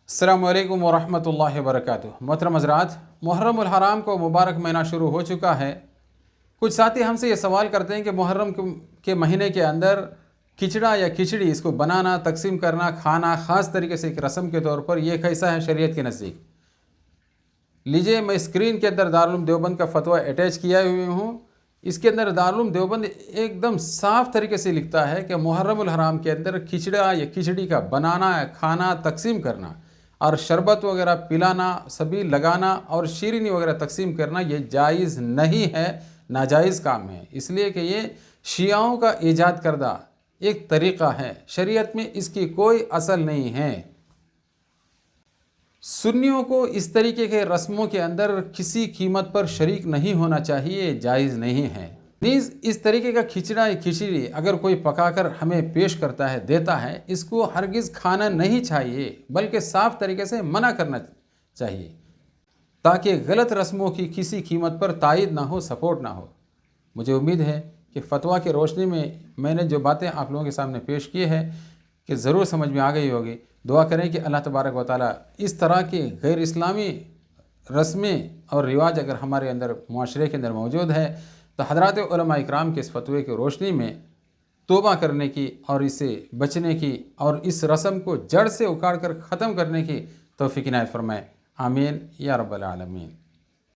अस्सलामु अलैकुम वरहमतुल्लाहि वबरकातुहू। मोहतरम हज़रात, मुहर्रम उल हराम को मुबारक महीना शुरू हो चुका है। कुछ साथी हमसे ये सवाल करते हैं कि मुहर्रम के महीने के अंदर खिचड़ा या खिचड़ी इसको बनाना, तकसीम करना, खाना ख़ास तरीके से एक रस्म के तौर पर ये कैसा है शरीयत के नज़दीक। लीजिए, मैं स्क्रीन के अंदर दारुल उलूम देवबंद का फतवा अटैच किया हुए हूँ। इसके अंदर दारुल उलूम देवबंद एकदम साफ़ तरीके से लिखता है कि मुहर्रम उल हराम के अंदर खिचड़ा या खिचड़ी का बनाना, खाना, तकसीम करना और शरबत वगैरह पिलाना, सभी लगाना और शीरीनी वगैरह तकसीम करना ये जायज़ नहीं है, नाजायज़ काम है। इसलिए कि ये शियाओं का ईजाद करदा एक तरीक़ा है, शरीयत में इसकी कोई असल नहीं है। सुन्नियों को इस तरीके के रस्मों के अंदर किसी कीमत पर शरीक नहीं होना चाहिए, जायज़ नहीं है। नीज़ इस तरीके का खिचड़ा या खिचड़ी अगर कोई पकाकर हमें पेश करता है, देता है, इसको हरगिज़ खाना नहीं चाहिए, बल्कि साफ़ तरीके से मना करना चाहिए ताकि गलत रस्मों की किसी कीमत पर तायद ना हो, सपोर्ट ना हो। मुझे उम्मीद है कि फ़तवा की रोशनी में मैंने जो बातें आप लोगों के सामने पेश की है कि ज़रूर समझ में आ गई होगी। दुआ करें कि अल्लाह तबारक व तआला इस तरह के गैर इस्लामी रस्में और रिवाज अगर हमारे अंदर मुआशरे के अंदर मौजूद है तो हज़रात उलमा इकराम के इस फतवे की रोशनी में तौबा करने की और इससे बचने की और इस रस्म को जड़ से उखाड़ कर ख़त्म करने की तौफ़ीक़ इनायत फरमाए। आमीन या रब्बल आलमीन।